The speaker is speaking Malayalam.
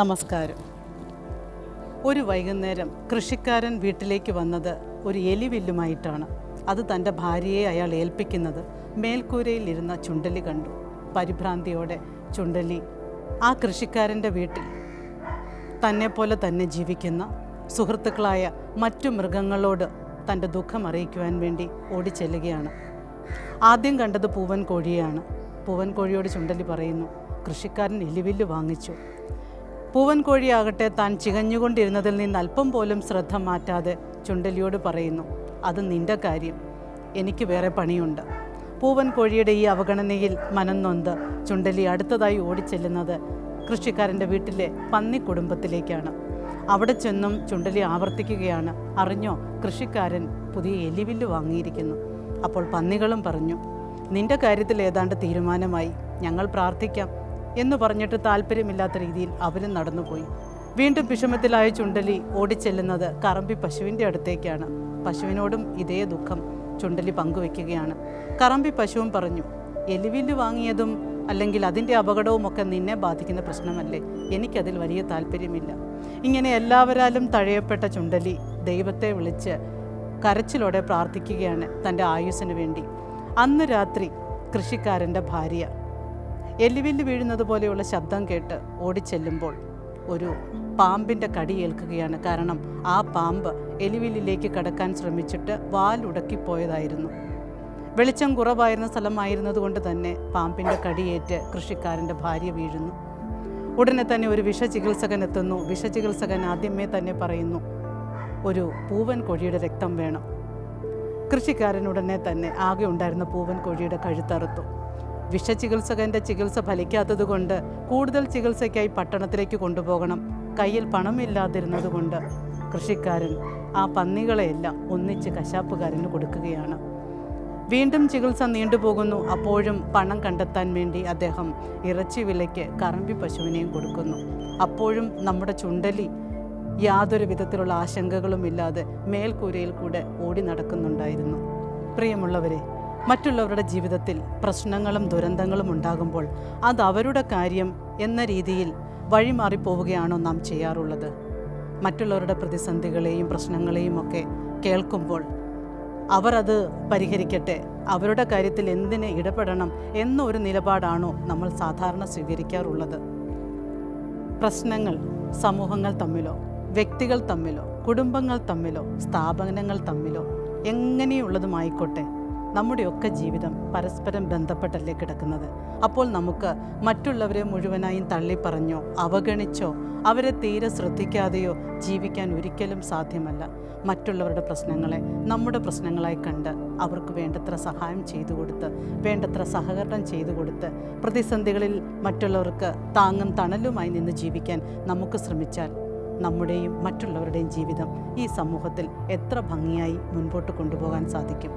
നമസ്കാരം. ഒരു വൈകുന്നേരം കൃഷിക്കാരൻ വീട്ടിലേക്ക് വന്നത് ഒരു എലിവില്ലുമായിട്ടാണ്. അത് തൻ്റെ ഭാര്യയെ അയാൾ ഏൽപ്പിക്കുന്നത് മേൽക്കൂരയിൽ ഇരുന്ന ചുണ്ടലി കണ്ടു. പരിഭ്രാന്തിയോടെ ചുണ്ടലി ആ കൃഷിക്കാരൻ്റെ വീട്ടിൽ തന്നെപ്പോലെ തന്നെ ജീവിക്കുന്ന സുഹൃത്തുക്കളായ മറ്റു മൃഗങ്ങളോട് തൻ്റെ ദുഃഖം അറിയിക്കുവാൻ വേണ്ടി ഓടിച്ചെല്ലുകയാണ്. ആദ്യം കണ്ടത് പൂവൻ കോഴിയാണ്. പൂവൻ കോഴിയോട് ചുണ്ടലി പറയുന്നു, കൃഷിക്കാരൻ എലിവില്ല് വാങ്ങിച്ചു. പൂവൻ കോഴിയാകട്ടെ താൻ ചികഞ്ഞുകൊണ്ടിരുന്നതിൽ നിന്ന് അല്പം പോലും ശ്രദ്ധ മാറ്റാതെ ചുണ്ടലിയോട് പറയുന്നു, അത് നിൻ്റെ കാര്യം, എനിക്ക് വേറെ പണിയുണ്ട്. പൂവൻ കോഴിയുടെ ഈ അവഗണനയിൽ മനം നൊന്ത് ചുണ്ടലി അടുത്തതായി ഓടിച്ചെല്ലുന്നത് കൃഷിക്കാരൻ്റെ വീട്ടിലെ പന്നി കുടുംബത്തിലേക്കാണ്. അവിടെ ചെന്നും ചുണ്ടലി ആവർത്തിക്കുകയാണ്, അറിഞ്ഞോ, കൃഷിക്കാരൻ പുതിയ എലിവില്ല് വാങ്ങിയിരിക്കുന്നു. അപ്പോൾ പന്നികളും പറഞ്ഞു, നിൻ്റെ കാര്യത്തിൽ ഏതാണ്ട് തീരുമാനമായി, ഞങ്ങൾ പ്രാർത്ഥിക്കാം എന്ന് പറഞ്ഞിട്ട് താല്പര്യമില്ലാത്ത രീതിയിൽ അവരും നടന്നുപോയി. വീണ്ടും വിഷമത്തിലായ ചുണ്ടലി ഓടിച്ചെല്ലുന്നത് കറമ്പി പശുവിൻ്റെ അടുത്തേക്കാണ്. പശുവിനോടും ഇതേ ദുഃഖം ചുണ്ടലി പങ്കുവെക്കുകയാണ്. കറമ്പി പശുവും പറഞ്ഞു, എലിവില്ല് വാങ്ങിയതും അല്ലെങ്കിൽ അതിൻ്റെ അപകടവും ഒക്കെ നിന്നെ ബാധിക്കുന്ന പ്രശ്നമല്ലേ, എനിക്കതിൽ വലിയ താല്പര്യമില്ല. ഇങ്ങനെ എല്ലാവരാലും തഴയപ്പെട്ട ചുണ്ടലി ദൈവത്തെ വിളിച്ച് കരച്ചിലോടെ പ്രാർത്ഥിക്കുകയാണ് തൻ്റെ ആയുസ്സിന് വേണ്ടി. അന്ന് രാത്രി കൃഷിക്കാരൻ്റെ ഭാര്യ എലിവില്ല് വീഴുന്നത് പോലെയുള്ള ശബ്ദം കേട്ട് ഓടിച്ചെല്ലുമ്പോൾ ഒരു പാമ്പിൻ്റെ കടി ഏൽക്കുകയാണ്. കാരണം ആ പാമ്പ് എലിവില്ലിലേക്ക് കടക്കാൻ ശ്രമിച്ചിട്ട് വാലുടക്കിപ്പോയതായിരുന്നു. വെളിച്ചം കുറവായിരുന്ന സ്ഥലമായിരുന്നതുകൊണ്ട് തന്നെ പാമ്പിൻ്റെ കടിയേറ്റ് കൃഷിക്കാരൻ്റെ ഭാര്യ വീഴുന്നു. ഉടനെ തന്നെ ഒരു വിഷചികിത്സകൻ എത്തുന്നു. വിഷചികിത്സകൻ ആദ്യമേ തന്നെ പറയുന്നു, ഒരു പൂവൻ കോഴിയുടെ രക്തം വേണം. കൃഷിക്കാരൻ ഉടനെ തന്നെ ആകെ ഉണ്ടായിരുന്ന പൂവൻ കോഴിയുടെ കഴുത്തറുത്തു. വിഷചികിത്സകൻ്റെ ചികിത്സ ഫലിക്കാത്തതുകൊണ്ട് കൂടുതൽ ചികിത്സയ്ക്കായി പട്ടണത്തിലേക്ക് കൊണ്ടുപോകണം. കയ്യിൽ പണമില്ലാതിരുന്നതുകൊണ്ട് കൃഷിക്കാരൻ ആ പന്നികളെയെല്ലാം ഒന്നിച്ച് കശാപ്പുകാരന് കൊടുക്കുകയാണ്. വീണ്ടും ചികിത്സ നീണ്ടുപോകുന്നു. അപ്പോഴും പണം കണ്ടെത്താൻ വേണ്ടി അദ്ദേഹം ഇറച്ചി വിലയ്ക്ക് കറമ്പി പശുവിനെയും കൊടുക്കുന്നു. അപ്പോഴും നമ്മുടെ ചുണ്ടലി യാതൊരു വിധത്തിലുള്ള ആശങ്കകളുമില്ലാതെ മേൽക്കൂരയിൽ കൂടെ ഓടി നടക്കുന്നുണ്ടായിരുന്നു. പ്രിയമുള്ളവരെ, മറ്റുള്ളവരുടെ ജീവിതത്തിൽ പ്രശ്നങ്ങളും ദുരന്തങ്ങളും ഉണ്ടാകുമ്പോൾ അത് അവരുടെ കാര്യം എന്ന രീതിയിൽ വഴിമാറിപ്പോവുകയാണോ നാം ചെയ്യാറുള്ളത്? മറ്റുള്ളവരുടെ പ്രതിസന്ധികളെയും പ്രശ്നങ്ങളെയും ഒക്കെ കേൾക്കുമ്പോൾ അവർ അത് പരിഹരിക്കട്ടെ, അവരുടെ കാര്യത്തിൽ എന്തിന് ഇടപെടണം എന്നൊരു നിലപാടാണോ നമ്മൾ സാധാരണ സ്വീകരിക്കാറുള്ളത്? പ്രശ്നങ്ങൾ സമൂഹങ്ങൾ തമ്മിലോ വ്യക്തികൾ തമ്മിലോ കുടുംബങ്ങൾ തമ്മിലോ സ്ഥാപനങ്ങൾ തമ്മിലോ എങ്ങനെയുള്ളതുമായിക്കോട്ടെ, നമ്മുടെയൊക്കെ ജീവിതം പരസ്പരം ബന്ധപ്പെട്ടല്ലേ കിടക്കുന്നത്. അപ്പോൾ നമുക്ക് മറ്റുള്ളവരെ മുഴുവനായും തള്ളിപ്പറഞ്ഞോ അവഗണിച്ചോ അവരെ തീരെ ശ്രദ്ധിക്കാതെയോ ജീവിക്കാൻ ഒരിക്കലും സാധ്യമല്ല. മറ്റുള്ളവരുടെ പ്രശ്നങ്ങളെ നമ്മുടെ പ്രശ്നങ്ങളായി കണ്ട് അവർക്ക് വേണ്ടത്ര സഹായം ചെയ്തു കൊടുത്ത് വേണ്ടത്ര സഹകരണം ചെയ്തു കൊടുത്ത് പ്രതിസന്ധികളിൽ മറ്റുള്ളവർക്ക് താങ്ങും തണലുമായി നിന്ന് ജീവിക്കാൻ നമുക്ക് ശ്രമിച്ചാൽ നമ്മുടെയും മറ്റുള്ളവരുടെയും ജീവിതം ഈ സമൂഹത്തിൽ എത്ര ഭംഗിയായി മുൻപോട്ട് കൊണ്ടുപോകാൻ സാധിക്കും.